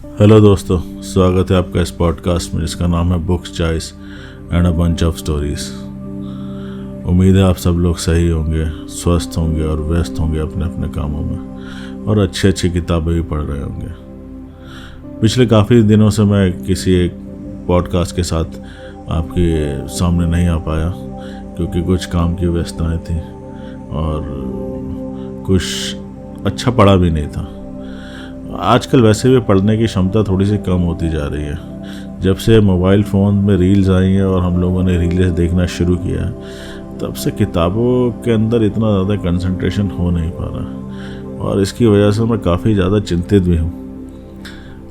Hello दोस्तों, स्वागत है आपका इस पॉडकास्ट में जिसका नाम है books choice and a bunch of stories. उम्मीद है आप सब लोग सही होंगे, स्वस्थ होंगे और व्यस्त होंगे अपने अपने कामों में और अच्छी अच्छी किताबें भी पढ़ रहे होंगे। पिछले काफ़ी दिनों से मैं किसी एक पॉडकास्ट के साथ आपके सामने नहीं आ पाया क्योंकि कुछ काम की व्यस्तताएं थी और कुछ अच्छा पढ़ा भी नहीं था। आजकल वैसे भी पढ़ने की क्षमता थोड़ी सी कम होती जा रही है। जब से मोबाइल फ़ोन में रील्स आई हैं और हम लोगों ने रील्स देखना शुरू किया है, तब से किताबों के अंदर इतना ज़्यादा कंसंट्रेशन हो नहीं पा रहा और इसकी वजह से मैं काफ़ी ज़्यादा चिंतित भी हूँ।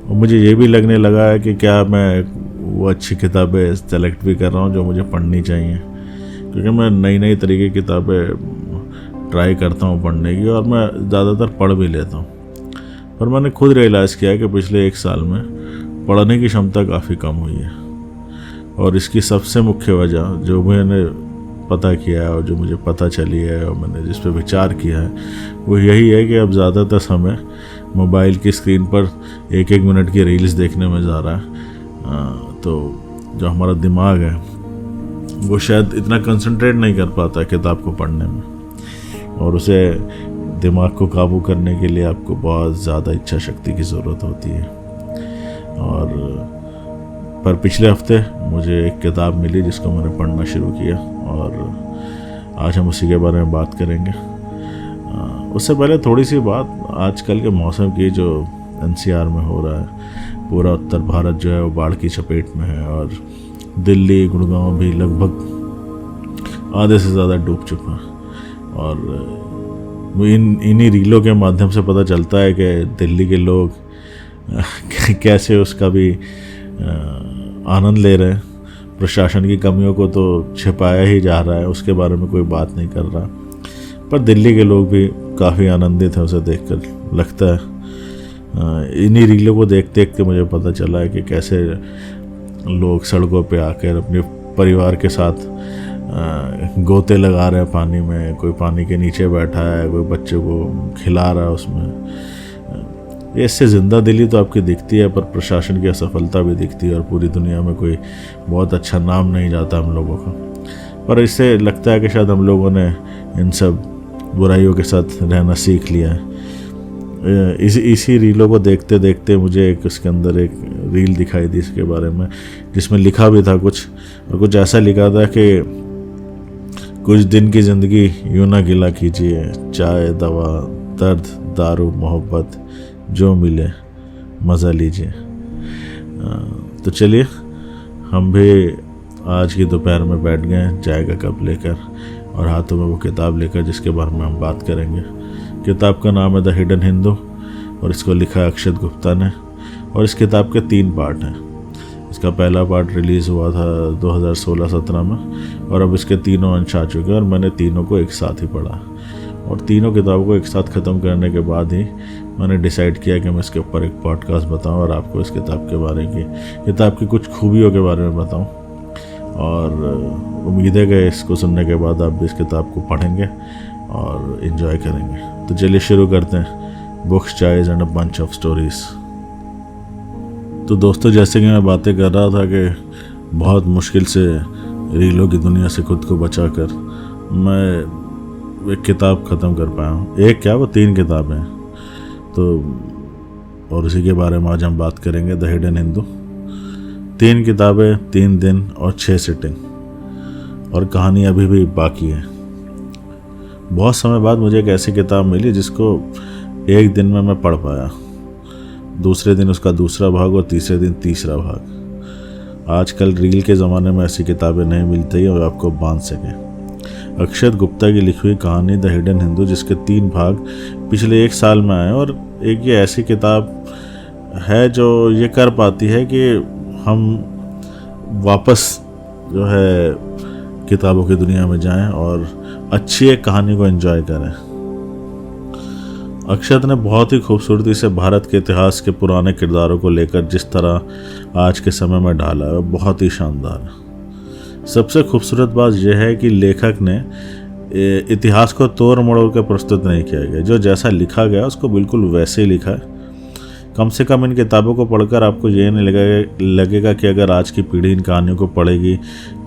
और मुझे ये भी लगने लगा है कि क्या मैं वो अच्छी किताबें सेलेक्ट भी कर रहा हूँ जो मुझे पढ़नी चाहिए, क्योंकि मैं नई नई तरीके की किताबें ट्राई करता हूँ पढ़ने की और मैं ज़्यादातर पढ़ भी लेता हूँ। पर मैंने खुद रियलाइज़ किया कि पिछले एक साल में पढ़ने की क्षमता काफ़ी कम हुई है और इसकी सबसे मुख्य वजह जो मैंने पता किया है और जो मुझे पता चली है और मैंने जिस पर विचार किया है वो यही है कि अब ज़्यादातर समय मोबाइल की स्क्रीन पर एक एक मिनट की रील्स देखने में जा रहा है। तो जो हमारा दिमाग है वो शायद इतना कंसंट्रेट नहीं कर पाता किताब को पढ़ने में, और उसे दिमाग को काबू करने के लिए आपको बहुत ज़्यादा इच्छा शक्ति की ज़रूरत होती है। और पर पिछले हफ्ते मुझे एक किताब मिली जिसको मैंने पढ़ना शुरू किया और आज हम उसी के बारे में बात करेंगे। उससे पहले थोड़ी सी बात आजकल के मौसम की, जो एनसीआर में हो रहा है। पूरा उत्तर भारत जो है वो बाढ़ की चपेट में है और दिल्ली गुड़गांव भी लगभग आधे से ज़्यादा डूब चुका है। और इन्हीं रीलों के माध्यम से पता चलता है कि दिल्ली के लोग कैसे उसका भी आनंद ले रहे हैं। प्रशासन की कमियों को तो छिपाया ही जा रहा है, उसके बारे में कोई बात नहीं कर रहा, पर दिल्ली के लोग भी काफ़ी आनंदित हैं उसे देखकर, लगता है। इन्हीं रीलों को देख देख के मुझे पता चला है कि कैसे लोग सड़कों पे आकर अपने परिवार के साथ गोते लगा रहे हैं पानी में। कोई पानी के नीचे बैठा है, कोई बच्चे को खिला रहा है उसमें। इससे ज़िंदा दिली तो आपकी दिखती है, पर प्रशासन की असफलता भी दिखती है और पूरी दुनिया में कोई बहुत अच्छा नाम नहीं जाता हम लोगों का। पर इससे लगता है कि शायद हम लोगों ने इन सब बुराइयों के साथ रहना सीख लिया है। इसी रीलों को देखते देखते मुझे उसके अंदर एक रील दिखाई दी इसके बारे में, जिसमें लिखा भी था कुछ, और कुछ ऐसा लिखा था कि कुछ दिन की ज़िंदगी यूँ ना गिला कीजिए, चाय दवा दर्द दारू मोहब्बत जो मिले मज़ा लीजिए। तो चलिए हम भी आज की दोपहर में बैठ गए चाय का कप लेकर और हाथों में वो किताब लेकर जिसके बारे में हम बात करेंगे। किताब का नाम है द हिडन हिंदू और इसको लिखा है अक्षत गुप्ता ने, और इस किताब के 3 पार्ट हैं। इसका पहला पार्ट रिलीज़ हुआ था 2016-17 में और अब इसके 3 अंश आ चुके हैं और मैंने तीनों को एक साथ ही पढ़ा। और तीनों किताबों को एक साथ ख़त्म करने के बाद ही मैंने डिसाइड किया कि मैं इसके ऊपर एक पॉडकास्ट बताऊं और आपको इस किताब की कुछ खूबियों के बारे में बताऊं। और उम्मीद है कि इसको सुनने के बाद आप भी इस किताब को पढ़ेंगे और इन्जॉय करेंगे। तो चलिए शुरू करते हैं books choice and a bunch of stories. तो दोस्तों, जैसे कि मैं बातें कर रहा था कि बहुत मुश्किल से रीलों की दुनिया से खुद को बचाकर मैं एक किताब ख़त्म कर पाया हूँ। एक क्या, वो 3 किताबें हैं। तो और उसी के बारे में आज हम बात करेंगे, द हिडन हिंदू। 3 किताबें, 3 दिन और 6 सिटिंग, और कहानी अभी भी बाकी है। बहुत समय बाद मुझे एक ऐसी किताब मिली जिसको एक दिन में मैं पढ़ पाया, दूसरे दिन उसका दूसरा भाग और तीसरे दिन तीसरा भाग। आजकल रील के ज़माने में ऐसी किताबें नहीं मिलती और आपको बांध सकें। अक्षत गुप्ता की लिखी हुई कहानी द हिडन हिंदू, जिसके 3 भाग पिछले 1 साल में आए, और एक ये ऐसी किताब है जो ये कर पाती है कि हम वापस जो है किताबों की दुनिया में जाएं और अच्छी एक कहानी को एंजॉय करें। अक्षत ने बहुत ही खूबसूरती से भारत के इतिहास के पुराने किरदारों को लेकर जिस तरह आज के समय में ढाला है, बहुत ही शानदार है। सबसे खूबसूरत बात यह है कि लेखक ने इतिहास को तोड़ मरोड़ कर प्रस्तुत नहीं किया गया। जो जैसा लिखा गया उसको बिल्कुल वैसे ही लिखा है। कम से कम इन किताबों को पढ़कर आपको ये नहीं लगेगा कि अगर आज की पीढ़ी इन कहानियों को पढ़ेगी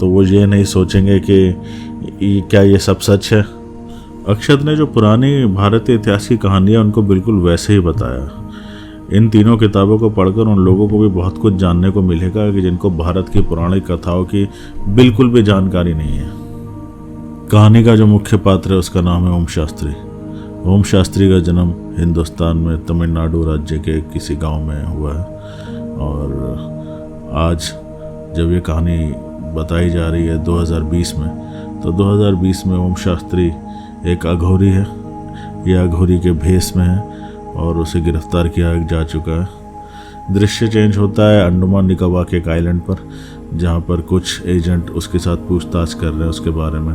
तो वो ये नहीं सोचेंगे कि क्या ये सब सच है। अक्षत ने जो पुरानी भारतीय इतिहास की कहानियाँ उनको बिल्कुल वैसे ही बताया। इन तीनों किताबों को पढ़कर उन लोगों को भी बहुत कुछ जानने को मिलेगा कि जिनको भारत की पुरानी कथाओं की बिल्कुल भी जानकारी नहीं है। कहानी का जो मुख्य पात्र है उसका नाम है ओम शास्त्री। ओम शास्त्री का जन्म हिंदुस्तान में तमिलनाडु राज्य के किसी गांव में हुआ है और आज जब ये कहानी बताई जा रही है 2020 में, तो 2020 में ओम शास्त्री एक अघोरी है। यह अघोरी के भेष में है और उसे गिरफ्तार किया जा चुका है। दृश्य चेंज होता है अंडमान निकोबार के एक आइलैंड पर, जहाँ पर कुछ एजेंट उसके साथ पूछताछ कर रहे हैं उसके बारे में,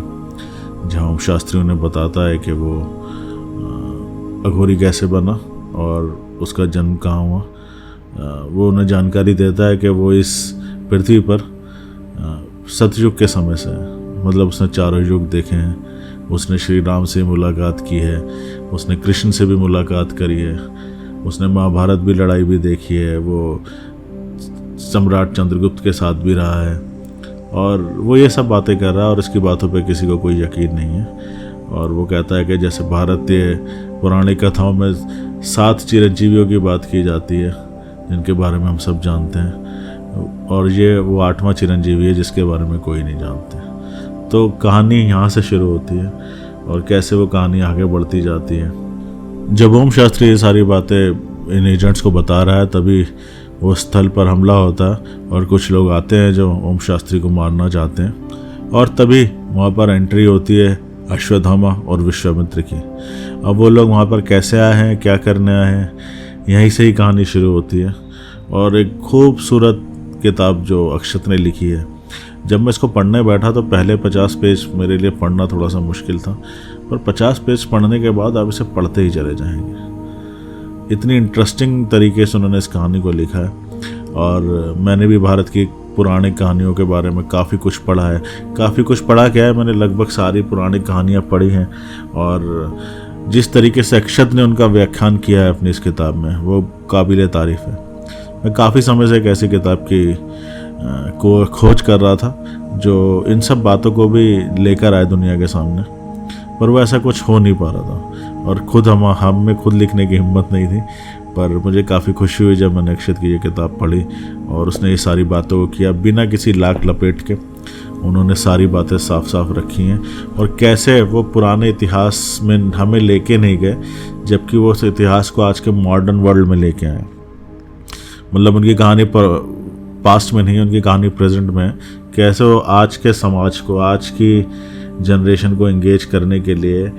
जहाँ ओम शास्त्री उन्हें बताता है कि वो अघोरी कैसे बना और उसका जन्म कहाँ हुआ। वो उन्हें जानकारी देता है कि वो इस पृथ्वी पर सतयुग के समय से है, मतलब उसने चारों युग देखे हैं। उसने श्री राम से मुलाकात की है, उसने कृष्ण से भी मुलाकात करी है, उसने महाभारत भी लड़ाई भी देखी है, वो सम्राट चंद्रगुप्त के साथ भी रहा है और वो ये सब बातें कर रहा है और इसकी बातों पे किसी को कोई यकीन नहीं है। और वो कहता है कि जैसे भारतीय पुरानी कथाओं में 7 चिरंजीवियों की बात की जाती है जिनके बारे में हम सब जानते हैं, और ये वो 8वां चिरंजीवी है जिसके बारे में कोई नहीं जानते। तो कहानी यहाँ से शुरू होती है और कैसे वो कहानी आगे बढ़ती जाती है। जब ओम शास्त्री ये सारी बातें इन एजेंट्स को बता रहा है तभी वो स्थल पर हमला होता है और कुछ लोग आते हैं जो ओम शास्त्री को मारना चाहते हैं, और तभी वहाँ पर एंट्री होती है अश्वत्थामा और विश्वामित्र की। अब वो लोग वहाँ पर कैसे आए हैं, क्या करने आए हैं, यहीं से ही कहानी शुरू होती है। और एक खूबसूरत किताब जो अक्षत ने लिखी है, जब मैं इसको पढ़ने बैठा तो पहले 50 पेज मेरे लिए पढ़ना थोड़ा सा मुश्किल था, पर 50 पेज पढ़ने के बाद आप इसे पढ़ते ही चले जाएंगे। इतनी इंटरेस्टिंग तरीके से उन्होंने इस कहानी को लिखा है। और मैंने भी भारत की पुरानी कहानियों के बारे में काफ़ी कुछ पढ़ा है। काफ़ी कुछ पढ़ा क्या है, मैंने लगभग सारी पुरानी कहानियाँ पढ़ी हैं और जिस तरीके से अक्षत ने उनका व्याख्यान किया है अपनी इस किताब में वो काबिल तारीफ़ है। मैं काफ़ी समय से एक ऐसी किताब की को खोज कर रहा था जो इन सब बातों को भी लेकर आए दुनिया के सामने, पर वो ऐसा कुछ हो नहीं पा रहा था और खुद हम में खुद लिखने की हिम्मत नहीं थी। पर मुझे काफ़ी खुशी हुई जब मैंने अक्षत की ये किताब पढ़ी और उसने ये सारी बातों को किया बिना किसी लाक लपेट के। उन्होंने सारी बातें साफ साफ रखी हैं और कैसे वो पुराने इतिहास में हमें लेके नहीं गए जबकि वो उस इतिहास को आज के मॉडर्न वर्ल्ड में लेके आए। मतलब उनकी कहानी पर पास्ट में नहीं, उनकी कहानी प्रेजेंट में है। कैसे वो आज के समाज को, आज की जनरेशन को एंगेज करने के लिए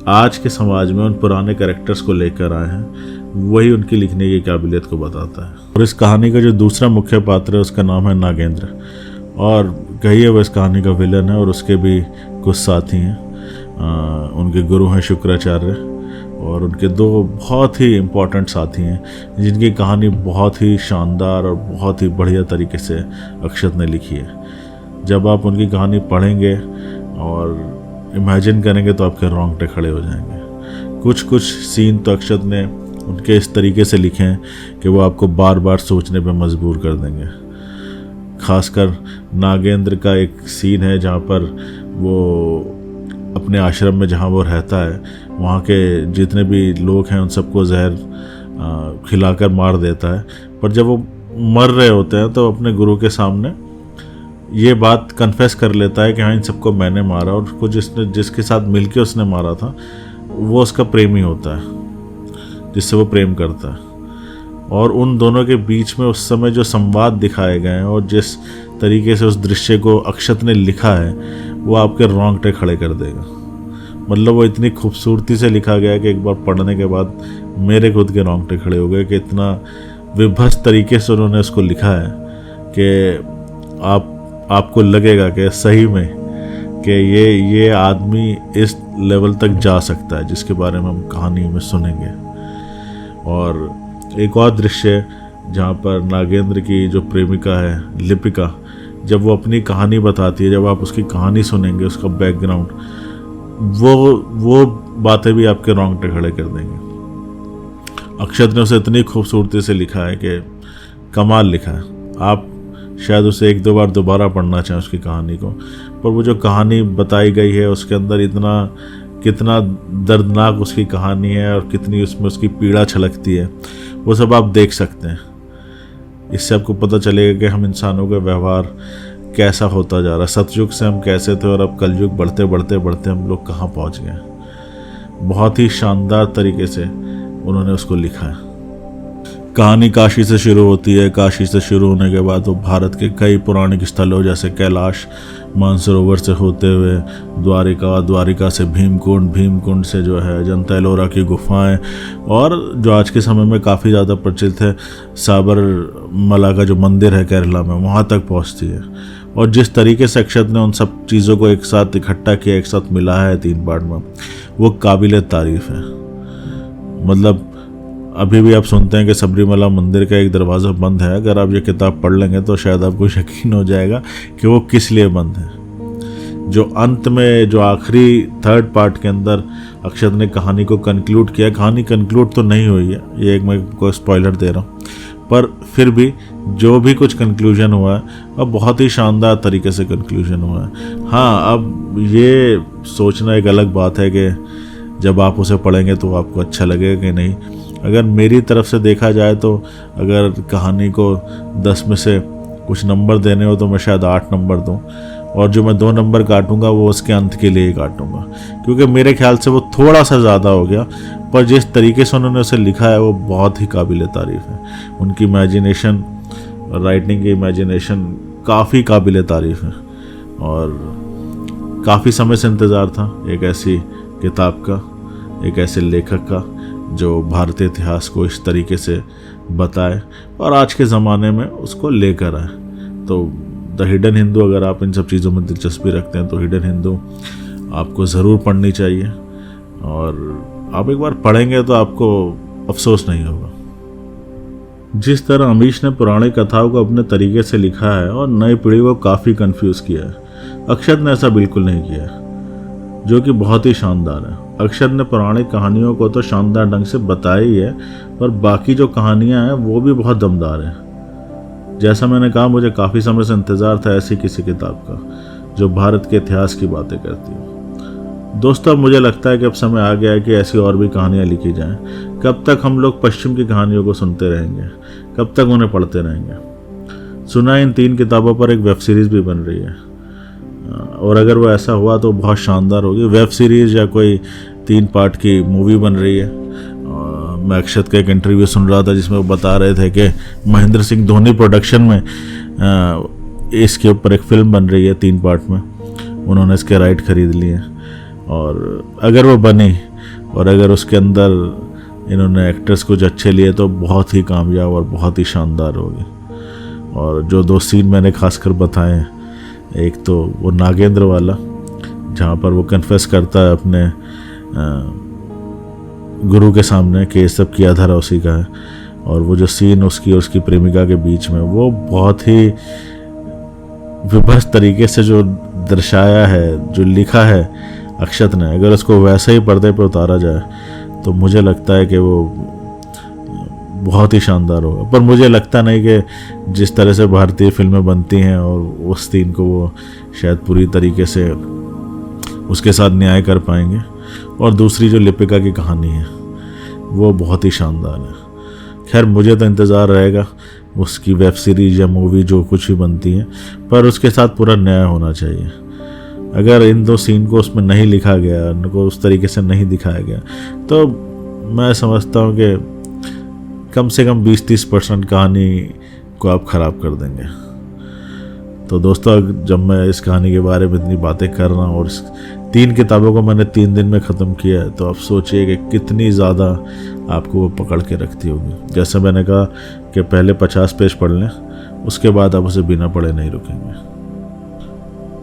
आज के समाज में उन पुराने कैरेक्टर्स को लेकर आए हैं, वही उनकी लिखने की काबिलियत को बताता है। और इस कहानी का जो दूसरा मुख्य पात्र है उसका नाम है नागेंद्र, और कहिए वो इस कहानी का विलन है और उसके भी कुछ साथी हैं। उनके गुरु हैं शुक्राचार्य और उनके 2 बहुत ही इम्पोर्टेंट साथी हैं जिनकी कहानी बहुत ही शानदार और बहुत ही बढ़िया तरीके से अक्षत ने लिखी है। जब आप उनकी कहानी पढ़ेंगे और इमेजिन करेंगे तो आपके रोंगटे खड़े हो जाएंगे। कुछ सीन तो अक्षत ने उनके इस तरीके से लिखे हैं कि वो आपको बार बार सोचने पे मजबूर कर देंगे। खासकर नागेंद्र का एक सीन है जहाँ पर वो अपने आश्रम में जहाँ वो रहता है वहाँ के जितने भी लोग हैं उन सबको जहर खिलाकर मार देता है। पर जब वो मर रहे होते हैं तो अपने गुरु के सामने ये बात कन्फेस कर लेता है कि हाँ इन सबको मैंने मारा, और उसको जिसके साथ मिलके उसने मारा था वो उसका प्रेमी होता है जिससे वो प्रेम करता है। और उन दोनों के बीच में उस समय जो संवाद दिखाए गए हैं और जिस तरीके से उस दृश्य को अक्षत ने लिखा है वो आपके रोंगटे खड़े कर देगा। मतलब वो इतनी खूबसूरती से लिखा गया है कि एक बार पढ़ने के बाद मेरे खुद के रोंगटे खड़े हो गए कि इतना विभत्स तरीके से उन्होंने उसको लिखा है कि आपको लगेगा कि सही में कि ये आदमी इस लेवल तक जा सकता है जिसके बारे में हम कहानी में सुनेंगे। और एक और दृश्य जहाँ पर नागेंद्र की जो प्रेमिका है लिपिका, जब वो अपनी कहानी बताती है, जब आप उसकी कहानी सुनेंगे, उसका बैकग्राउंड, वो बातें भी आपके रोंगटे खड़े कर देंगे। अक्षत ने उसे इतनी खूबसूरती से लिखा है कि कमाल लिखा है। आप शायद उसे एक दो बार दोबारा पढ़ना चाहें उसकी कहानी को, पर वो जो कहानी बताई गई है उसके अंदर कितना दर्दनाक उसकी कहानी है और कितनी उसमें उसकी पीड़ा छलकती है, वो सब आप देख सकते हैं। इससे आपको पता चलेगा कि हम इंसानों का व्यवहार कैसा होता जा रहा है। सतयुग से हम कैसे थे और अब कलयुग बढ़ते बढ़ते बढ़ते हम लोग कहाँ पहुँच गए। बहुत ही शानदार तरीके से उन्होंने उसको लिखा है। कहानी काशी से शुरू होती है। काशी से शुरू होने के बाद वो भारत के कई पौराणिक स्थलों जैसे कैलाश मानसरोवर से होते हुए द्वारिका से भीमकुंड से जो है जनतैलोरा की गुफाएं, और जो आज के समय में काफ़ी ज़्यादा प्रचलित है साबरमला का जो मंदिर है केरला में, वहाँ तक पहुँचती है। और जिस तरीके से अक्षत ने उन सब चीज़ों को एक साथ इकट्ठा किया, एक साथ मिलाया है 3 पार्ट में, वो काबिल तारीफ़ है। मतलब अभी भी आप सुनते हैं कि सबरीमला मंदिर का एक दरवाज़ा बंद है। अगर आप ये किताब पढ़ लेंगे तो शायद आपको यकीन हो जाएगा कि वो किस लिए बंद है। जो अंत में, जो आखिरी 3rd पार्ट के अंदर अक्षत ने कहानी को कंक्लूड किया, कहानी कंक्लूड तो नहीं हुई है, ये एक मैं कोई स्पॉइलर दे रहा हूँ, पर फिर भी जो भी कुछ कंक्लूजन हुआ है अब बहुत ही शानदार तरीके से कंक्लूजन हुआ है। हाँ, अब ये सोचना एक अलग बात है कि जब आप उसे पढ़ेंगे तो आपको अच्छा लगेगा कि नहीं। अगर मेरी तरफ से देखा जाए तो अगर कहानी को 10 में से कुछ नंबर देने हो तो मैं शायद 8 नंबर दूं, और जो मैं 2 नंबर काटूंगा वो उसके अंत के लिए ही काटूंगा, क्योंकि मेरे ख्याल से वो थोड़ा सा ज़्यादा हो गया। पर जिस तरीके से उन्होंने उसे लिखा है वो बहुत ही काबिल तारीफ़ है। उनकी इमेजिनेशन, राइटिंग की इमेजिनेशन काफ़ी काबिल तारीफ़ है, और काफ़ी समय से इंतज़ार था एक ऐसी किताब का, एक ऐसे लेखक का जो भारतीय इतिहास को इस तरीके से बताए और आज के ज़माने में उसको लेकर आए। तो द हिडन हिंदू, अगर आप इन सब चीज़ों में दिलचस्पी रखते हैं तो हिडन हिंदू आपको ज़रूर पढ़नी चाहिए, और आप एक बार पढ़ेंगे तो आपको अफसोस नहीं होगा। जिस तरह अमीश ने पुरानी कथाओं को अपने तरीके से लिखा है और नई पीढ़ी को काफ़ी कंफ्यूज किया है, अक्षत ने ऐसा बिल्कुल नहीं किया है, जो कि बहुत ही शानदार है। अक्षत ने पौराणिक कहानियों को तो शानदार ढंग से बताया ही है, पर बाकी जो कहानियां हैं वो भी बहुत दमदार हैं। जैसा मैंने कहा, मुझे काफ़ी समय से इंतज़ार था ऐसी किसी किताब का जो भारत के इतिहास की बातें करती हो। दोस्तों, मुझे लगता है कि अब समय आ गया है कि ऐसी और भी कहानियाँ लिखी जाएँ। कब तक हम लोग पश्चिम की कहानियों को सुनते रहेंगे, कब तक उन्हें पढ़ते रहेंगे। सुना इन 3 किताबों पर एक वेब सीरीज़ भी बन रही है, और अगर वो ऐसा हुआ तो बहुत शानदार होगी। वेब सीरीज़ या कोई 3 पार्ट की मूवी बन रही है। मैं अक्षत का एक इंटरव्यू सुन रहा था जिसमें वो बता रहे थे कि महेंद्र सिंह धोनी प्रोडक्शन में इसके ऊपर एक फिल्म बन रही है 3 पार्ट में। उन्होंने इसके राइट खरीद लिए, और अगर वो बनी और अगर उसके अंदर इन्होंने एक्टर्स कुछ अच्छे लिए तो बहुत ही कामयाब और बहुत ही शानदार होगी। और जो 2 सीन मैंने खासकर बताए, एक तो वो नागेंद्र वाला जहाँ पर वो कन्फेस करता है अपने गुरु के सामने कि ये सब किया धरा उसी का है, और वो जो सीन उसकी और उसकी प्रेमिका के बीच में, वो बहुत ही विभत्स तरीके से जो दर्शाया है, जो लिखा है अक्षत ने, अगर उसको वैसे ही पर्दे पर उतारा जाए तो मुझे लगता है कि वो बहुत ही शानदार होगा। पर मुझे लगता नहीं कि जिस तरह से भारतीय फिल्में बनती हैं और उस सीन को वो शायद पूरी तरीके से उसके साथ न्याय कर पाएंगे। और दूसरी जो लिपिका की कहानी है वो बहुत ही शानदार है। खैर, मुझे तो इंतज़ार रहेगा उसकी वेब सीरीज़ या मूवी जो कुछ भी बनती है, पर उसके साथ पूरा न्याय होना चाहिए। अगर इन 2 सीन को उसमें नहीं लिखा गया, उनको उस तरीके से नहीं दिखाया गया, तो मैं समझता हूँ कि कम से कम 20-30% कहानी को आप ख़राब कर देंगे। तो दोस्तों, जब मैं इस कहानी के बारे में इतनी बातें कर रहा हूँ और 3 किताबों को मैंने 3 दिन में ख़त्म किया है, तो आप सोचिए कि कितनी ज़्यादा आपको वो पकड़ के रखती होगी। जैसे मैंने कहा कि पहले 50 पेज पढ़ लें, उसके बाद आप उसे बिना पढ़े नहीं रुकेंगे।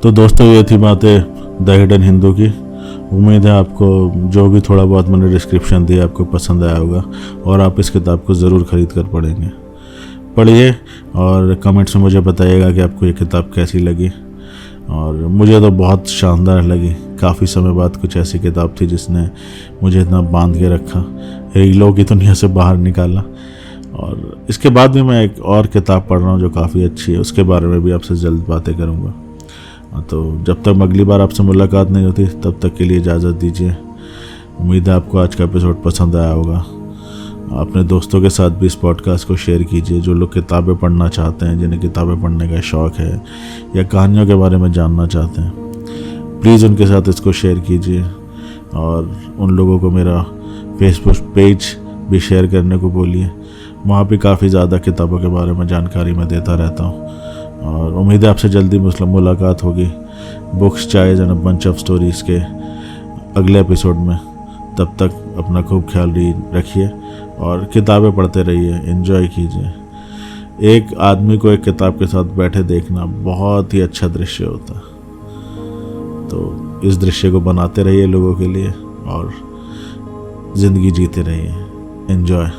तो दोस्तों, ये थी बातें द हिडन हिंदू की। उम्मीद है आपको जो भी थोड़ा बहुत मैंने डिस्क्रिप्शन दिया आपको पसंद आया होगा, और आप इस किताब को ज़रूर ख़रीद कर पढ़ेंगे। पढ़िए और कमेंट्स में मुझे बताइएगा कि आपको ये किताब कैसी लगी। और मुझे तो बहुत शानदार लगी। काफ़ी समय बाद कुछ ऐसी किताब थी जिसने मुझे इतना बांध के रखा, रीलों की दुनिया से बाहर निकाला। और इसके बाद भी मैं एक और किताब पढ़ रहा हूँ जो काफ़ी अच्छी है, उसके बारे में भी आपसे जल्द बातें करूँगा। तो जब तक अगली बार आपसे मुलाकात नहीं होती तब तक के लिए इजाज़त दीजिए। उम्मीद है आपको आज का एपिसोड पसंद आया होगा। अपने दोस्तों के साथ भी इस पॉडकास्ट को शेयर कीजिए, जो लोग किताबें पढ़ना चाहते हैं, जिन्हें किताबें पढ़ने का शौक़ है या कहानियों के बारे में जानना चाहते हैं। प्लीज़ उनके साथ इसको शेयर कीजिए और उन लोगों को मेरा फेसबुक पेज भी शेयर करने को बोलिए। वहाँ भी काफ़ी ज़्यादा किताबों के बारे में जानकारी मैं देता रहता हूँ और उम्मीद है आपसे जल्दी मुलाकात होगी बुक्स चाइज and a bunch of stories के अगले एपिसोड में। तब तक अपना खूब ख्याल रखिए और किताबें पढ़ते रहिए, एंजॉय कीजिए। एक आदमी को एक किताब के साथ बैठे देखना बहुत ही अच्छा दृश्य होता है। तो इस दृश्य को बनाते रहिए लोगों के लिए और ज़िंदगी जीते रहिए। एंजॉय।